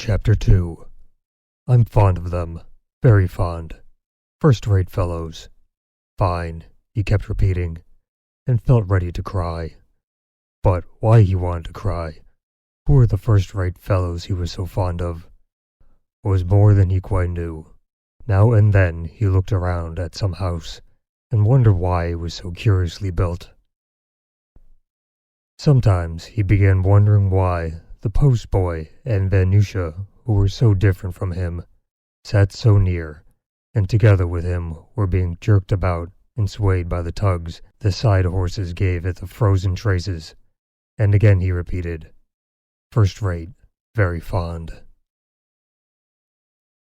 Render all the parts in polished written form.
Chapter 2. I'm fond of them. Very fond. First-rate fellows. Fine, he kept repeating, and felt ready to cry. But why he wanted to cry, who were the first-rate fellows he was so fond of, was more than he quite knew. Now and then he looked around at some house, and wondered why it was so curiously built. Sometimes he began wondering why the postboy and Venusia, who were so different from him, sat so near, and together with him were being jerked about and swayed by the tugs the side horses gave at the frozen traces, and again he repeated, "First rate, very fond."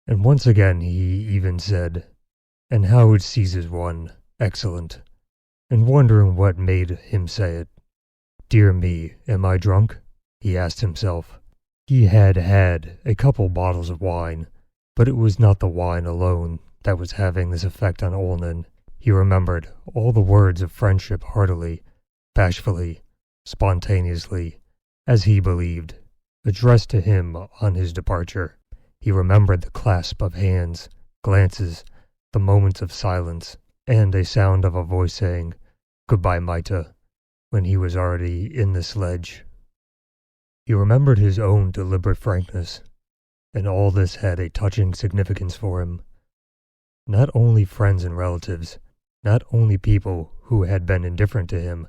And once again he even said, "And how it seizes one, excellent," and wondering what made him say it. "Dear me, am I drunk?" he asked himself. He had had a couple bottles of wine, but it was not the wine alone that was having this effect on Olnin. He remembered all the words of friendship heartily, bashfully, spontaneously, as he believed, addressed to him on his departure. He remembered the clasp of hands, glances, the moments of silence, and a sound of a voice saying, "Goodbye, Maita," when he was already in the sledge. He remembered his own deliberate frankness, and all this had a touching significance for him. Not only friends and relatives, not only people who had been indifferent to him,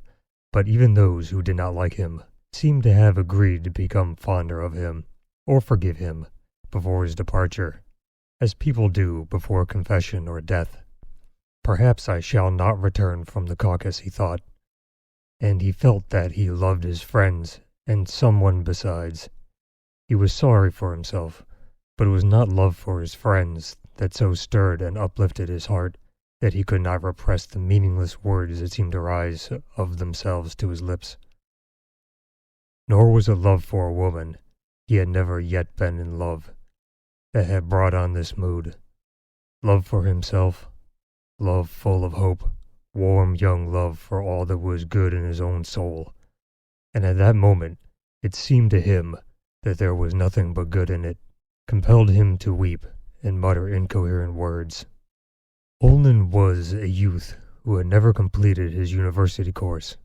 but even those who did not like him, seemed to have agreed to become fonder of him, or forgive him, before his departure, as people do before confession or death. Perhaps I shall not return from the Caucasus, he thought, and he felt that he loved his friends and someone besides. He was sorry for himself, but it was not love for his friends that so stirred and uplifted his heart that he could not repress the meaningless words that seemed to rise of themselves to his lips. Nor was it love for a woman, he had never yet been in love, that had brought on this mood. Love for himself, love full of hope, warm young love for all that was good in his own soul. And at that moment it seemed to him that there was nothing but good in it, compelled him to weep and mutter incoherent words. Olnin was a youth who had never completed his university course,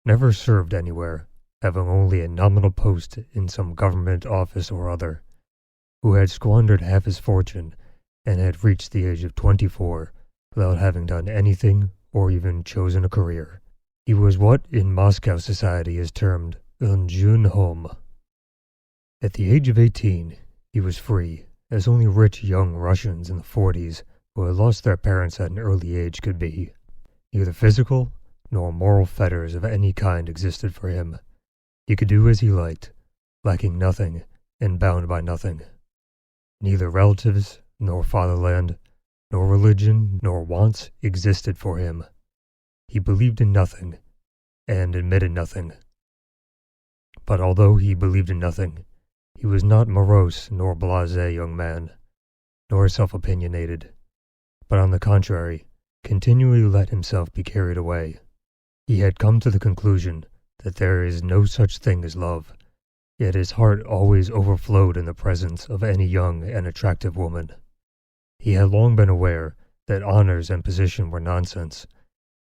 never served anywhere, having only a nominal post in some government office or other, who had squandered half his fortune and had reached the age of 24 without having done anything or even chosen a career. He was what in Moscow society is termed un jeune homme. At the age of 18, he was free, as only rich young Russians in the 40s who had lost their parents at an early age could be. Neither physical nor moral fetters of any kind existed for him. He could do as he liked, lacking nothing and bound by nothing. Neither relatives, nor fatherland, nor religion, nor wants existed for him. He believed in nothing, and admitted nothing. But although he believed in nothing, he was not morose nor blasé young man, nor self-opinionated, but on the contrary, continually let himself be carried away. He had come to the conclusion that there is no such thing as love, yet his heart always overflowed in the presence of any young and attractive woman. He had long been aware that honors and position were nonsense,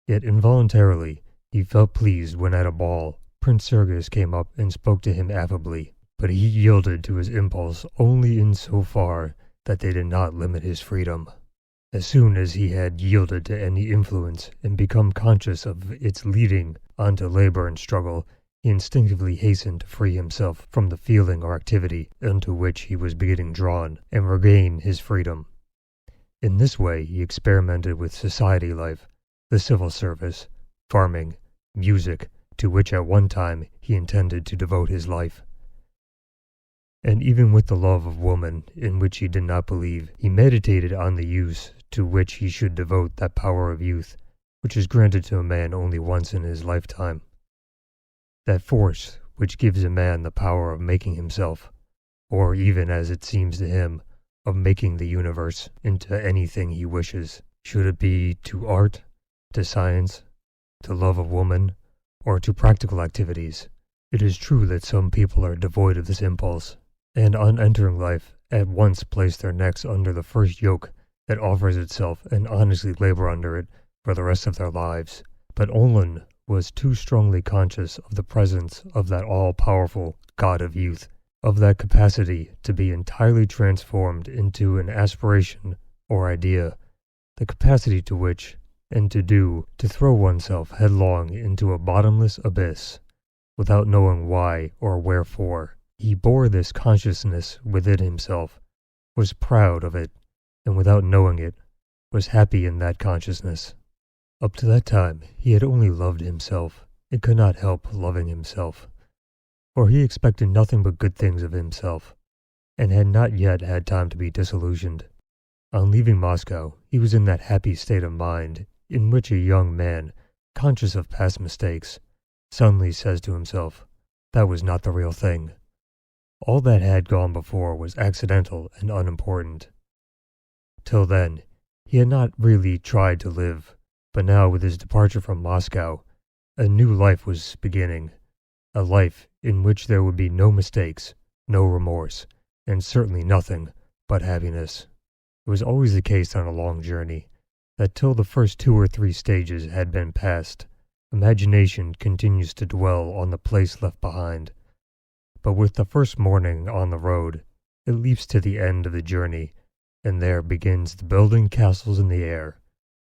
yet involuntarily he felt pleased when at a ball Prince Sergius came up and spoke to him affably, but he yielded to his impulse only in so far that they did not limit his freedom. As soon as he had yielded to any influence and become conscious of its leading on to labor and struggle, he instinctively hastened to free himself from the feeling or activity into which he was beginning drawn and regain his freedom. In this way he experimented with society life, the civil service, farming, music, to which at one time he intended to devote his life. And even with the love of woman, in which he did not believe, he meditated on the use to which he should devote that power of youth, which is granted to a man only once in his lifetime. That force which gives a man the power of making himself, or even as it seems to him, of making the universe into anything he wishes, should it be to art, to science, to love of woman, or to practical activities. It is true that some people are devoid of this impulse, and on entering life at once place their necks under the first yoke that offers itself and honestly labor under it for the rest of their lives. But Olin was too strongly conscious of the presence of that all-powerful god of youth, of that capacity to be entirely transformed into an aspiration or idea, the capacity to which, and to throw oneself headlong into a bottomless abyss, without knowing why or wherefore. He bore this consciousness within himself, was proud of it, and without knowing it, was happy in that consciousness. Up to that time, he had only loved himself, and could not help loving himself, for he expected nothing but good things of himself, and had not yet had time to be disillusioned. On leaving Moscow, he was in that happy state of mind in which a young man, conscious of past mistakes, suddenly says to himself, "That was not the real thing." All that had gone before was accidental and unimportant. Till then, he had not really tried to live, but now with his departure from Moscow, a new life was beginning, a life in which there would be no mistakes, no remorse, and certainly nothing but happiness. It was always the case on a long journey, that till the first 2 or 3 stages had been passed, imagination continues to dwell on the place left behind. But with the first morning on the road, it leaps to the end of the journey, and there begins the building castles in the air.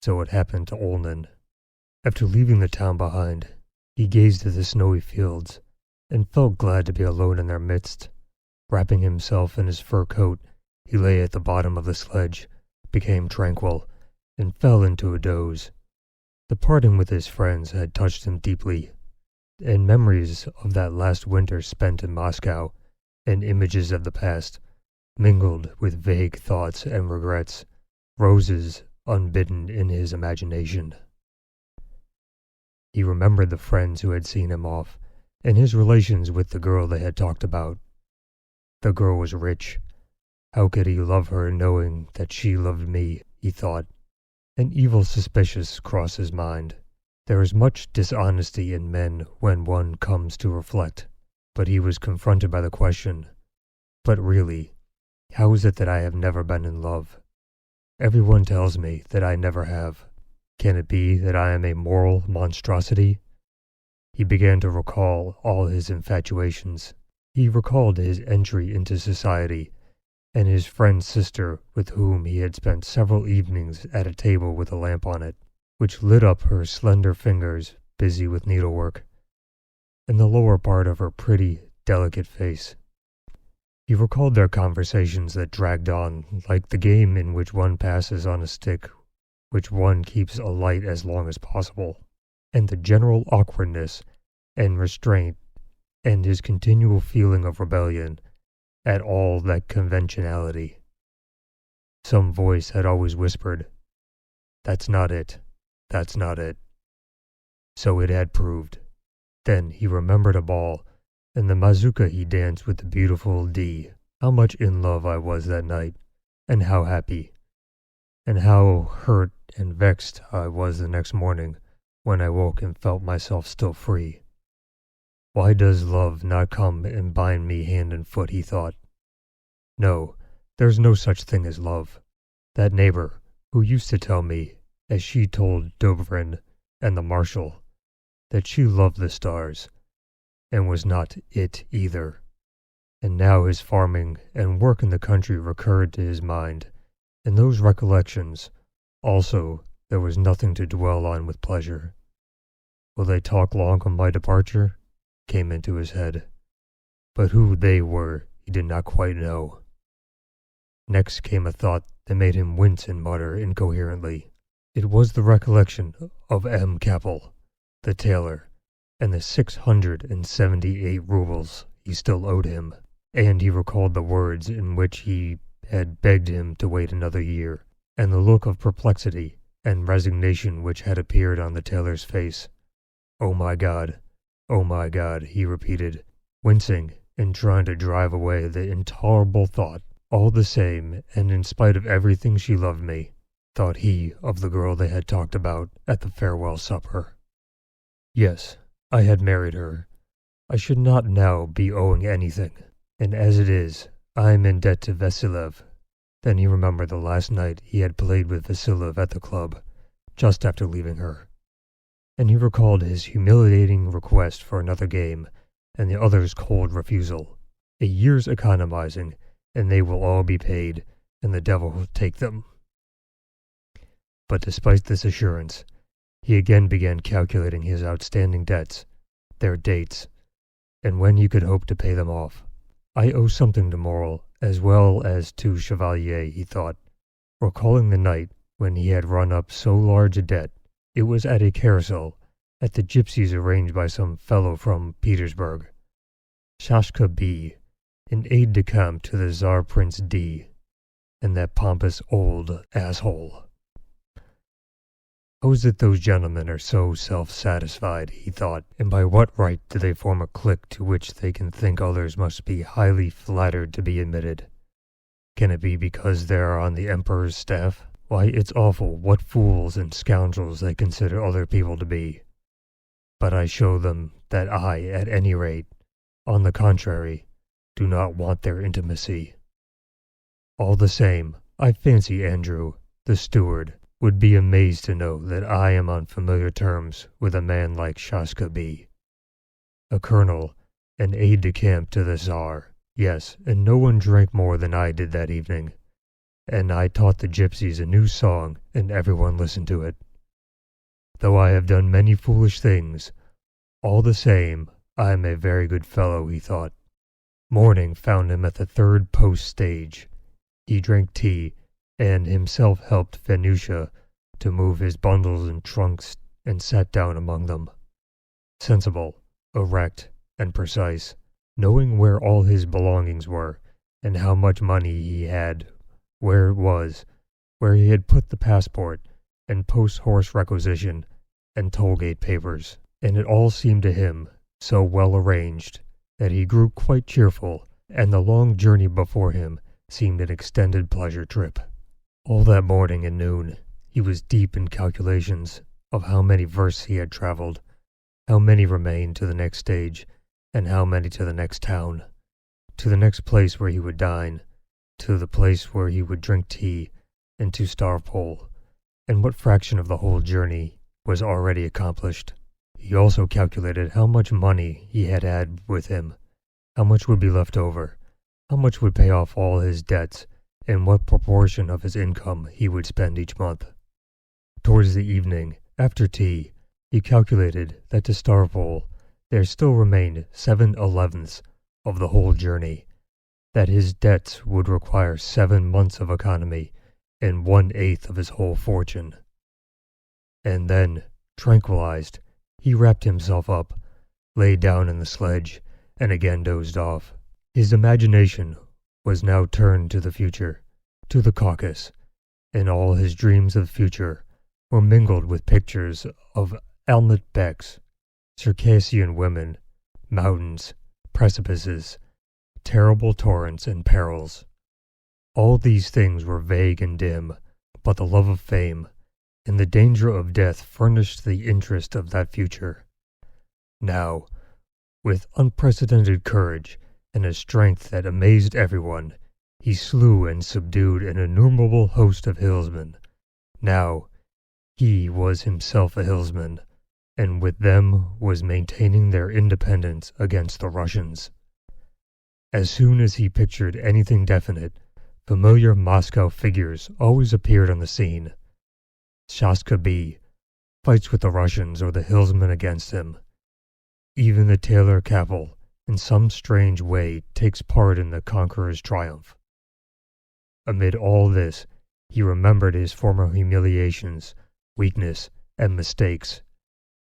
So it happened to Olin. After leaving the town behind, he gazed at the snowy fields, and felt glad to be alone in their midst. Wrapping himself in his fur coat, he lay at the bottom of the sledge, became tranquil, and fell into a doze. The parting with his friends had touched him deeply, and memories of that last winter spent in Moscow, and images of the past, mingled with vague thoughts and regrets, roses unbidden in his imagination. He remembered the friends who had seen him off, and his relations with the girl they had talked about. The girl was rich. How could he love her knowing that she loved me, he thought. An evil suspicion crossed his mind. There is much dishonesty in men when one comes to reflect, but he was confronted by the question, but really, how is it that I have never been in love? Everyone tells me that I never have. Can it be that I am a moral monstrosity? He began to recall all his infatuations. He recalled his entry into society, and his friend's sister with whom he had spent several evenings at a table with a lamp on it, which lit up her slender fingers busy with needlework, and the lower part of her pretty, delicate face. He recalled their conversations that dragged on like the game in which one passes on a stick which one keeps alight as long as possible, and the general awkwardness and restraint and his continual feeling of rebellion at all that conventionality. Some voice had always whispered, "That's not it. That's not it." So it had proved. Then he remembered a ball, and the mazurka he danced with the beautiful D. How much in love I was that night, and how happy, and how hurt and vexed I was the next morning when I woke and felt myself still free. Why does love not come and bind me hand and foot, he thought. No, there's no such thing as love. That neighbor, who used to tell me, as she told Dobrin and the marshal, that she loved the stars, and was not it either. And now his farming and work in the country recurred to his mind, and those recollections, also, there was nothing to dwell on with pleasure. Will they talk long on my departure? Came into his head, but who they were he did not quite know. Next came a thought that made him wince and mutter incoherently. It was the recollection of M. Kappel, the tailor, and the 678 rubles he still owed him, and he recalled the words in which he had begged him to wait another year, and the look of perplexity and resignation which had appeared on the tailor's face. "Oh my God! Oh my God," he repeated, wincing and trying to drive away the intolerable thought. All the same, and in spite of everything she loved me, thought he of the girl they had talked about at the farewell supper. Yes, I had married her. I should not now be owing anything. and as it is, I am in debt to Vasilev. Then he remembered the last night he had played with Vasilev at the club, just after leaving her. And he recalled his humiliating request for another game, and the other's cold refusal. A year's economizing, and they will all be paid, and the devil will take them. But despite this assurance, he again began calculating his outstanding debts, their dates, and when he could hope to pay them off. I owe something to Morel, as well as to Chevalier, he thought, recalling the night when he had run up so large a debt. It was at a carousel, at the gypsies arranged by some fellow from Petersburg. Shashka B., an aide-de-camp to the Tsar Prince D., and that pompous old asshole. How is it those gentlemen are so self-satisfied, he thought, and by what right do they form a clique to which they can think others must be highly flattered to be admitted? Can it be because they are on the Emperor's staff? Why, it's awful what fools and scoundrels they consider other people to be. But I show them that I, at any rate, on the contrary, do not want their intimacy. All the same, I fancy Andrew, the steward, would be amazed to know that I am on familiar terms with a man like Shashka B., a colonel, an aide-de-camp to the Tsar. Yes, and no one drank more than I did that evening, and I taught the gypsies a new song, and everyone listened to it. Though I have done many foolish things, all the same, I am a very good fellow, he thought. Morning found him at the third post stage. He drank tea, and himself helped Venusia to move his bundles and trunks and sat down among them. Sensible, erect, and precise, knowing where all his belongings were, and how much money he had, where it was, where he had put the passport, and post-horse requisition, and toll-gate papers, and it all seemed to him so well arranged that he grew quite cheerful, and the long journey before him seemed an extended pleasure trip. All that morning and noon, he was deep in calculations of how many versts he had traveled, how many remained to the next stage, and how many to the next town, to the next place where he would dine, to the place where he would drink tea, and to Stavropol, and what fraction of the whole journey was already accomplished. He also calculated how much money he had with him, how much would be left over, how much would pay off all his debts, and what proportion of his income he would spend each month. Towards the evening, after tea, he calculated that to Stavropol there still remained 7/11ths of the whole journey, that his debts would require 7 months of economy and 1/8 of his whole fortune. And then, tranquilized, he wrapped himself up, lay down in the sledge, and again dozed off. His imagination was now turned to the future, to the Caucasus, and all his dreams of the future were mingled with pictures of Almat Beks, Circassian women, mountains, precipices, terrible torrents and perils. All these things were vague and dim, but the love of fame and the danger of death furnished the interest of that future. Now, with unprecedented courage and a strength that amazed everyone, he slew and subdued an innumerable host of hillsmen. Now, he was himself a hillsman, and with them was maintaining their independence against the Russians. As soon as he pictured anything definite, familiar Moscow figures always appeared on the scene. Shashka B. fights with the Russians or the hillsmen against him. Even the Taylor Capel, in some strange way, takes part in the conqueror's triumph. Amid all this, he remembered his former humiliations, weakness, and mistakes,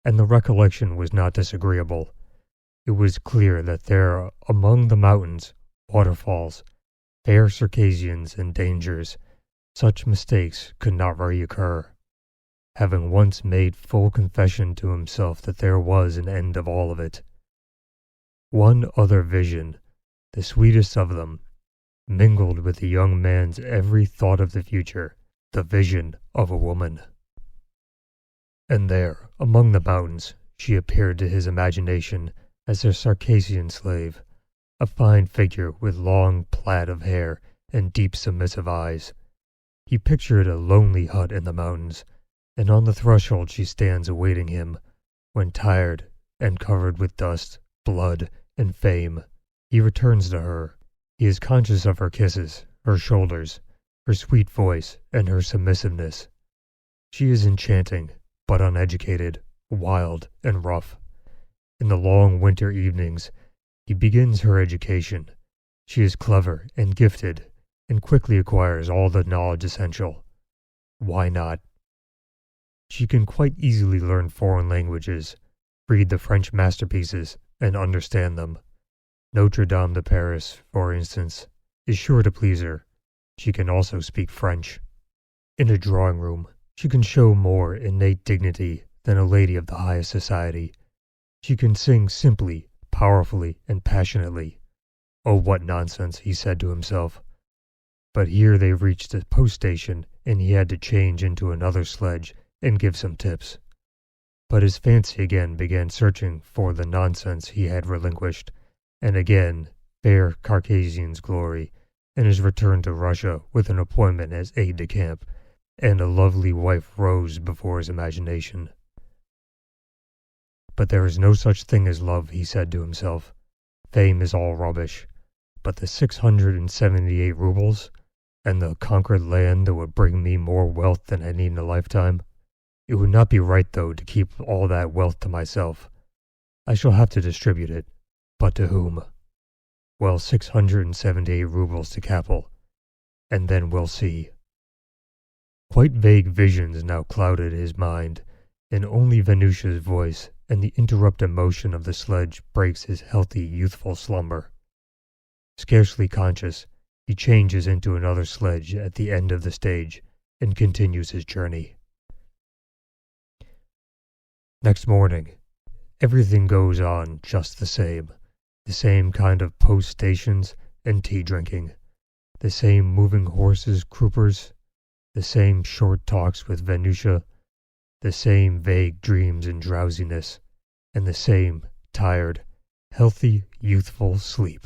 and the recollection was not disagreeable. It was clear that there, among the mountains, waterfalls, fair Circassians, and dangers, such mistakes could not reoccur. Having once made full confession to himself that there was an end of all of it. One other vision, the sweetest of them, mingled with the young man's every thought of the future, the vision of a woman. And there, among the mountains, she appeared to his imagination as a Circassian slave, a fine figure with long plaid of hair and deep submissive eyes. He pictured a lonely hut in the mountains, and on the threshold she stands awaiting him, when tired and covered with dust, blood, and fame, he returns to her. He is conscious of her kisses, her shoulders, her sweet voice, and her submissiveness. She is enchanting, but uneducated, wild, and rough. In the long winter evenings, he begins her education. She is clever and gifted, and quickly acquires all the knowledge essential. Why not? She can quite easily learn foreign languages, read the French masterpieces, and understand them. Notre Dame de Paris, for instance, is sure to please her. She can also speak French. In a drawing room, she can show more innate dignity than a lady of the highest society. She can sing simply, powerfully, and passionately. Oh, what nonsense, he said to himself. But here they reached a post station, and he had to change into another sledge and give some tips. But his fancy again began searching for the nonsense he had relinquished, and again fair Caucasian's glory, and his return to Russia with an appointment as aide-de-camp, and a lovely wife rose before his imagination. But there is no such thing as love, he said to himself. Fame is all rubbish. But the 678 rubles, and the conquered land that would bring me more wealth than I need in a lifetime. It would not be right, though, to keep all that wealth to myself. I shall have to distribute it. But to whom? Well, 678 rubles to Capel, and then we'll see. Quite vague visions now clouded his mind, and only Venusia's voice and the interrupted motion of the sledge breaks his healthy, youthful slumber. Scarcely conscious, he changes into another sledge at the end of the stage and continues his journey. Next morning, everything goes on just the same kind of post stations and tea drinking, the same moving horses croupers, the same short talks with Venusia, the same vague dreams and drowsiness, and the same tired, healthy, youthful sleep.